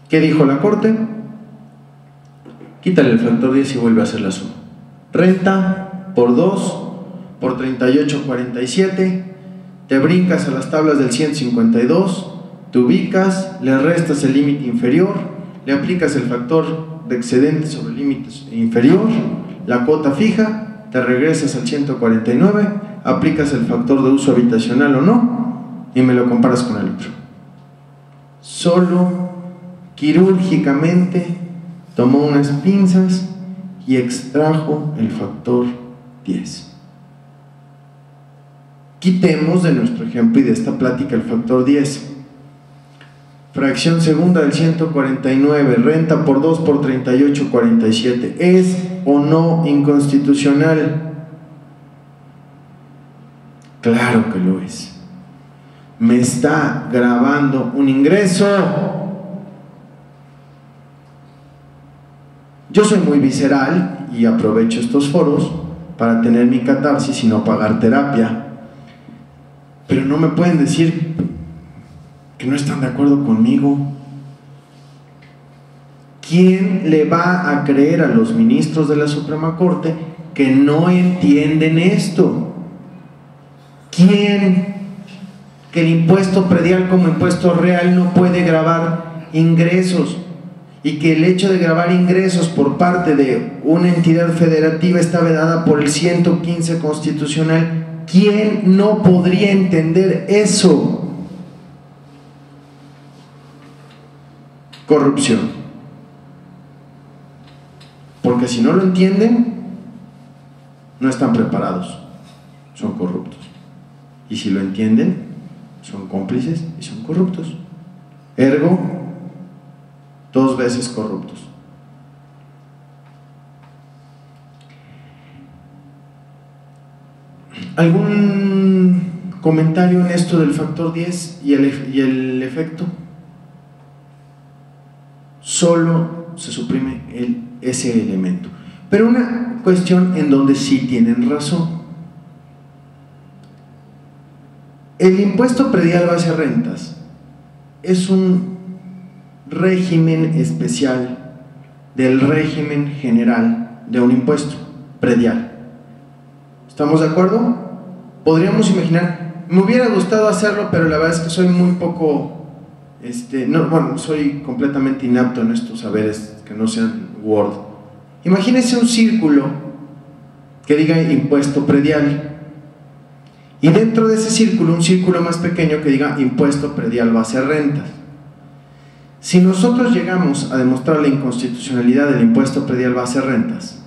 ¿Qué dijo la Corte? Quítale el factor 10 y vuelve a hacer la suma. Renta por 2 por 38,47, te brincas a las tablas del 152, te ubicas, le restas el límite inferior, le aplicas el factor de excedente sobre el límite inferior, la cuota fija, te regresas al 149, aplicas el factor de uso habitacional o no y me lo comparas con el otro. Solo quirúrgicamente tomó unas pinzas y extrajo el factor 10. Quitemos de nuestro ejemplo y de esta plática el factor 10. Fracción segunda del 149, renta por 2 por 38,47. ¿Es o no inconstitucional? Claro que lo es. Me está grabando un ingreso. Yo soy muy visceral y aprovecho estos foros para tener mi catarsis y no pagar terapia. Pero no me pueden decir que no están de acuerdo conmigo. ¿Quién le va a creer a los ministros de la Suprema Corte que no entienden esto? ¿Quién? Que el impuesto predial como impuesto real no puede gravar ingresos, y que el hecho de gravar ingresos por parte de una entidad federativa está vedada por el 115 constitucional. ¿Quién no podría entender eso? Corrupción. Porque si no lo entienden, no están preparados, son corruptos. Y si lo entienden, son cómplices y son corruptos. Ergo, 2 veces corruptos. ¿Algún comentario en esto del factor 10 y el efecto? Solo se suprime ese elemento. Pero una cuestión en donde sí tienen razón. El impuesto predial base a rentas es un régimen especial del régimen general de un impuesto predial. ¿Estamos de acuerdo? Podríamos imaginar, me hubiera gustado hacerlo, pero la verdad es que soy muy poco, soy completamente inapto en estos saberes que no sean Word. Imagínense un círculo que diga impuesto predial, y dentro de ese círculo un círculo más pequeño que diga impuesto predial base a rentas. Si nosotros llegamos a demostrar la inconstitucionalidad del impuesto predial base a rentas,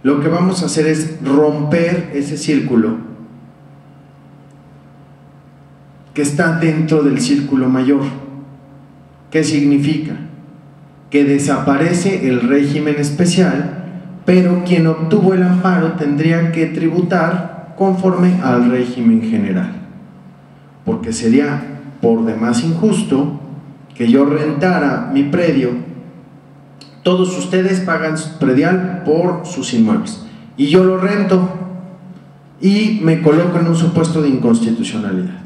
lo que vamos a hacer es romper ese círculo que está dentro del círculo mayor. ¿Qué significa? Que desaparece el régimen especial, pero quien obtuvo el amparo tendría que tributar conforme al régimen general, porque sería por demás injusto que yo rentara mi predio. Todos ustedes pagan predial por sus inmuebles y yo lo rento y me coloco en un supuesto de inconstitucionalidad.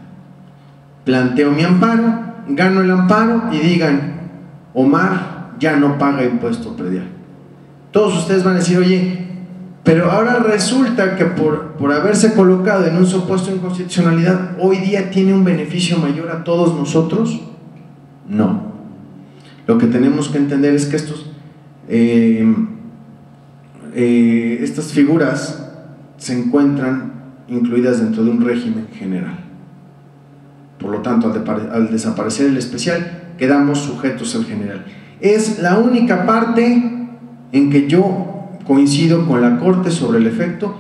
Planteo mi amparo, gano el amparo y digan, Omar ya no paga impuesto predial. Todos ustedes van a decir, oye, pero ahora resulta que por haberse colocado en un supuesto de inconstitucionalidad, hoy día tiene un beneficio mayor a todos nosotros. No. Lo que tenemos que entender es que estas figuras se encuentran incluidas dentro de un régimen general. Por lo tanto, al desaparecer el especial, quedamos sujetos al general. Es la única parte en que yo coincido con la Corte sobre el efecto.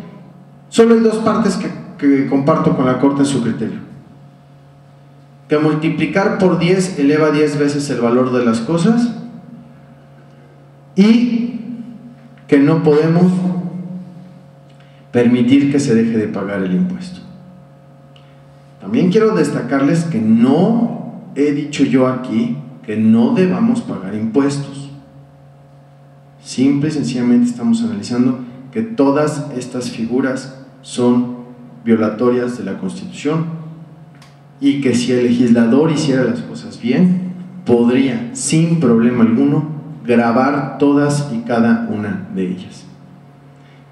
Solo hay 2 partes que comparto con la Corte en su criterio: que multiplicar por 10 eleva 10 veces el valor de las cosas, y que no podemos permitir que se deje de pagar el impuesto. También quiero destacarles que no he dicho yo aquí que no debamos pagar impuestos. Simple y sencillamente estamos analizando que todas estas figuras son violatorias de la Constitución, y que si el legislador hiciera las cosas bien, podría sin problema alguno grabar todas y cada una de ellas.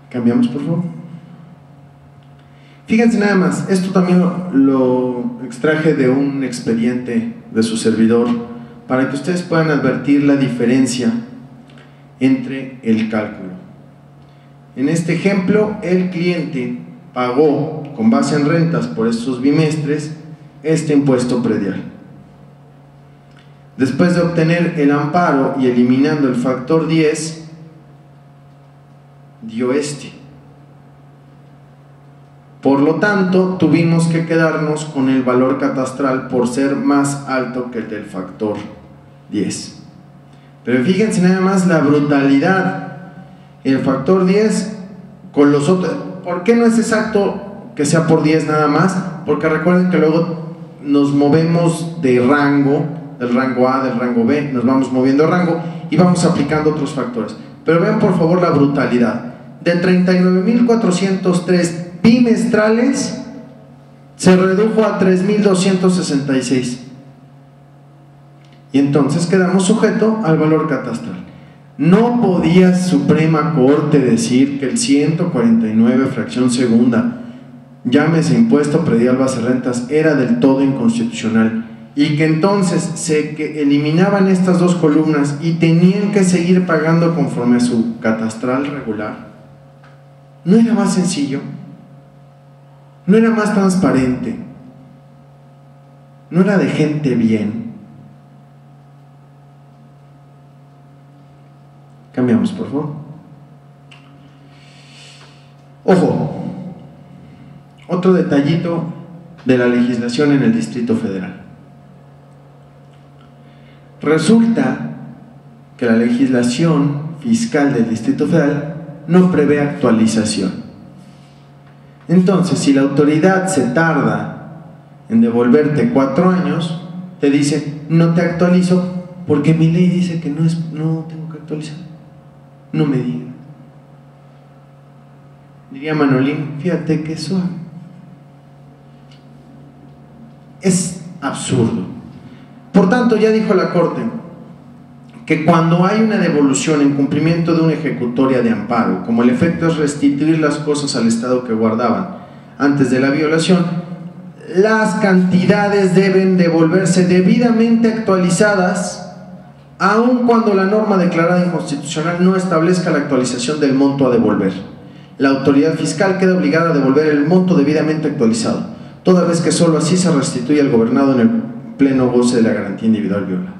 Cambiamos, por favor. Fíjense nada más, esto también lo extraje de un expediente de su servidor para que ustedes puedan advertir la diferencia entre el cálculo. En este ejemplo, el cliente pagó con base en rentas por estos bimestres este impuesto predial. Después de obtener el amparo y eliminando el factor 10, dio este. Por lo tanto, tuvimos que quedarnos con el valor catastral por ser más alto que el del factor 10. Pero fíjense nada más la brutalidad. El factor 10 con los otros. ¿Por qué no es exacto que sea por 10 nada más? Porque recuerden que luego nos movemos de rango, del rango A, del rango B, nos vamos moviendo de rango y vamos aplicando otros factores. Pero vean por favor la brutalidad. De 39,403 bimestrales se redujo a 3,266 y entonces quedamos sujeto al valor catastral. No podía Suprema Corte decir que el 149 fracción segunda, llámese impuesto predial base rentas, era del todo inconstitucional y que entonces que eliminaban estas dos columnas y tenían que seguir pagando conforme a su catastral regular. ¿No era más sencillo? ¿No era más transparente? ¿No era de gente bien? Cambiamos, por favor. Ojo, otro detallito de la legislación en el Distrito Federal. Resulta que la legislación fiscal del Distrito Federal no prevé actualización. Entonces, si la autoridad se tarda en devolverte 4 años, te dice, no te actualizo porque mi ley dice que no tengo que actualizar. No me diga. Diría Manolín, fíjate que suave. Es absurdo. Por tanto, ya dijo la Corte que cuando hay una devolución en cumplimiento de una ejecutoria de amparo, como el efecto es restituir las cosas al estado que guardaban antes de la violación, las cantidades deben devolverse debidamente actualizadas, aun cuando la norma declarada inconstitucional no establezca la actualización del monto a devolver. La autoridad fiscal queda obligada a devolver el monto debidamente actualizado, toda vez que solo así se restituye al gobernado en el pleno goce de la garantía individual violada.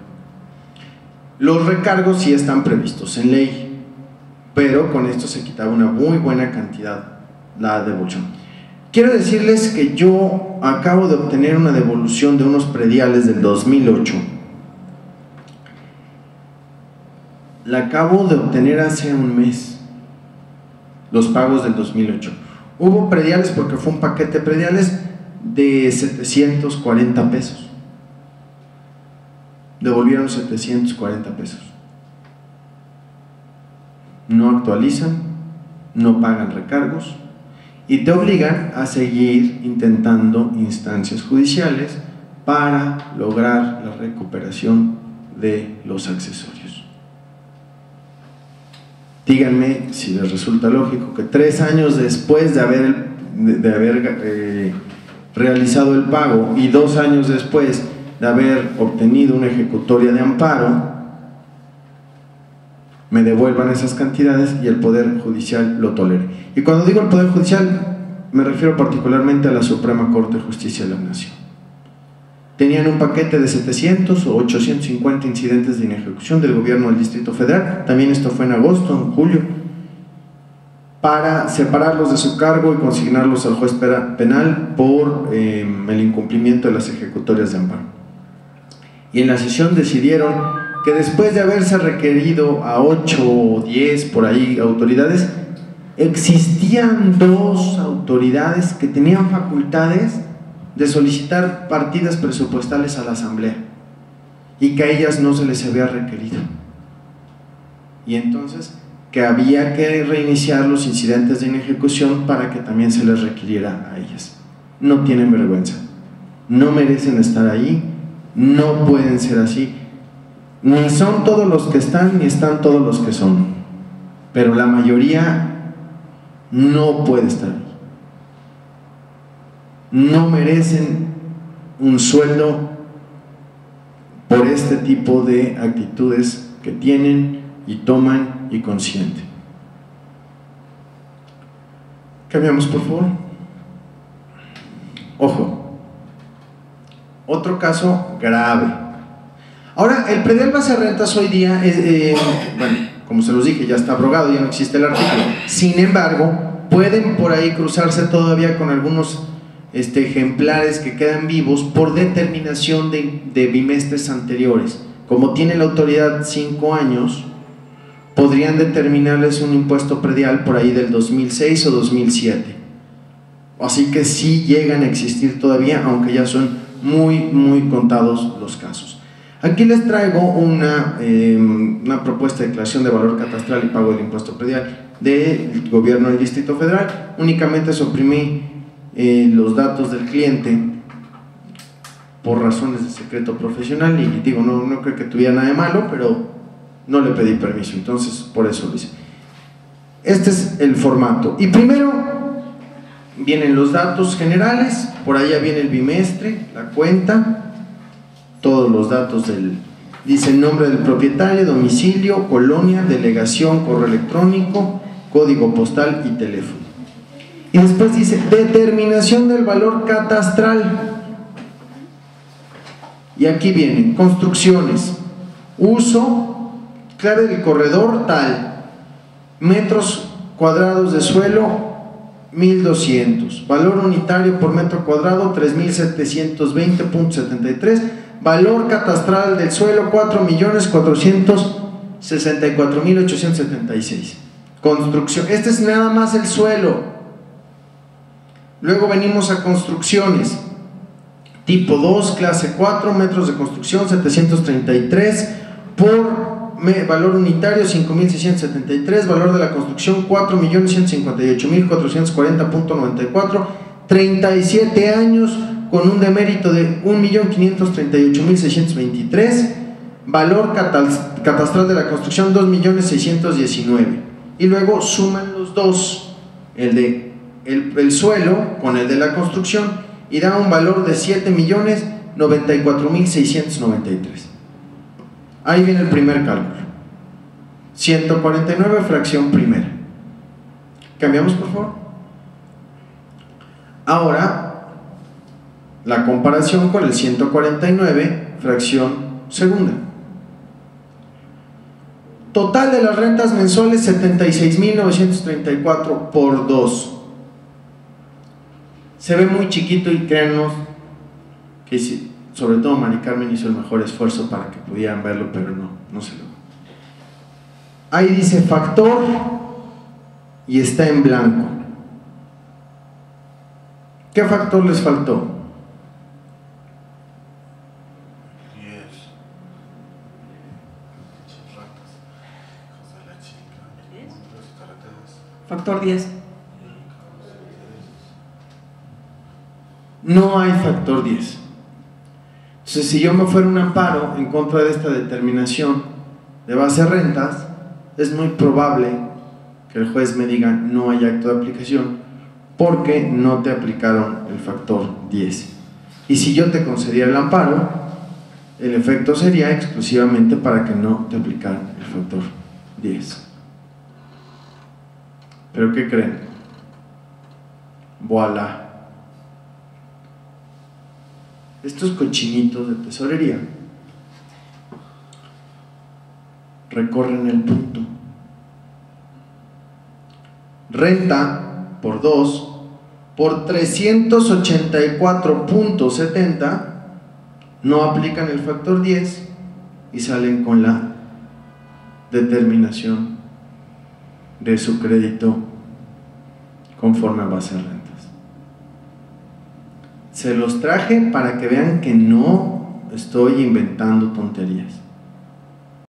Los recargos sí están previstos en ley, pero con esto se quitaba una muy buena cantidad la devolución. Quiero decirles que yo acabo de obtener una devolución de unos prediales del 2008. La acabo de obtener hace un mes, los pagos del 2008. Hubo prediales porque fue un paquete de prediales de 740 pesos. Devolvieron 740 pesos. No actualizan, no pagan recargos y te obligan a seguir intentando instancias judiciales para lograr la recuperación de los accesorios. Díganme si les resulta lógico que 3 años después de haber realizado el pago y 2 años después de haber obtenido una ejecutoria de amparo, me devuelvan esas cantidades y el Poder Judicial lo tolere. Y cuando digo el Poder Judicial, me refiero particularmente a la Suprema Corte de Justicia de la Nación. Tenían un paquete de 700 o 850 incidentes de inejecución del gobierno del Distrito Federal, también esto fue en agosto, en julio, para separarlos de su cargo y consignarlos al juez penal por el incumplimiento de las ejecutorias de amparo. Y en la sesión decidieron que después de haberse requerido a 8 o 10 por ahí autoridades, existían 2 autoridades que tenían facultades de solicitar partidas presupuestales a la Asamblea y que a ellas no se les había requerido. Y entonces que había que reiniciar los incidentes de inejecución para que también se les requiriera a ellas. No tienen vergüenza, no merecen estar ahí, no pueden ser así. Ni son todos los que están, ni están todos los que son, pero la mayoría no puede estar ahí. No merecen un sueldo por este tipo de actitudes que tienen y toman y consienten. Cambiamos, por favor. Ojo, otro caso grave. Ahora, el predial base de rentas hoy día, bueno, como se los dije, ya está abrogado, ya no existe el artículo. Sin embargo, pueden por ahí cruzarse todavía con algunos ejemplares que quedan vivos por determinación de bimestres anteriores. Como tiene la autoridad 5 años, podrían determinarles un impuesto predial por ahí del 2006 o 2007. Así que sí llegan a existir todavía, aunque ya son muy contados los casos. Aquí les traigo una propuesta de declaración de valor catastral y pago del impuesto predial del gobierno del Distrito Federal. Únicamente suprimí los datos del cliente por razones de secreto profesional y digo, no creo que tuviera nada de malo, pero no le pedí permiso, entonces por eso lo hice. Este es el formato. Y primero vienen los datos generales, por allá viene el bimestre, la cuenta, todos los datos dice el nombre del propietario, domicilio, colonia, delegación, correo electrónico, código postal y teléfono. Y después dice determinación del valor catastral. Y aquí vienen construcciones, uso, clave del corredor tal, metros cuadrados de suelo 1200, valor unitario por metro cuadrado 3720.73, valor catastral del suelo 4.464.876. Construcción, este es nada más el suelo. Luego venimos a construcciones tipo 2, clase 4, metros de construcción 733 por valor unitario 5.673, valor de la construcción 4.158.440.94, 37 años con un demérito de 1.538.623, valor catastral de la construcción 2.619. Y luego suman los dos, el suelo con el de la construcción, y da un valor de 7.094.693. Ahí viene el primer cálculo. 149 fracción primera. Cambiamos, por favor. Ahora, la comparación con el 149 fracción segunda. Total de las rentas mensuales 76.934 por 2. Se ve muy chiquito y créanos que sobre todo Mari Carmen hizo el mejor esfuerzo para que pudieran verlo, pero no se logró. Ahí dice factor y está en blanco. ¿Qué factor les faltó? Factor 10. No hay factor 10. Entonces, si yo me fuera un amparo en contra de esta determinación de base de rentas, es muy probable que el juez me diga no hay acto de aplicación porque no te aplicaron el factor 10. Y si yo te concediera el amparo, el efecto sería exclusivamente para que no te aplicaran el factor 10. ¿Pero qué creen? Voilà. Estos cochinitos de tesorería recorren el punto. Renta por 2 por 384.70 no aplican el factor 10 y salen con la determinación de su crédito conforme a base de rentas. Se los traje para que vean que no estoy inventando tonterías.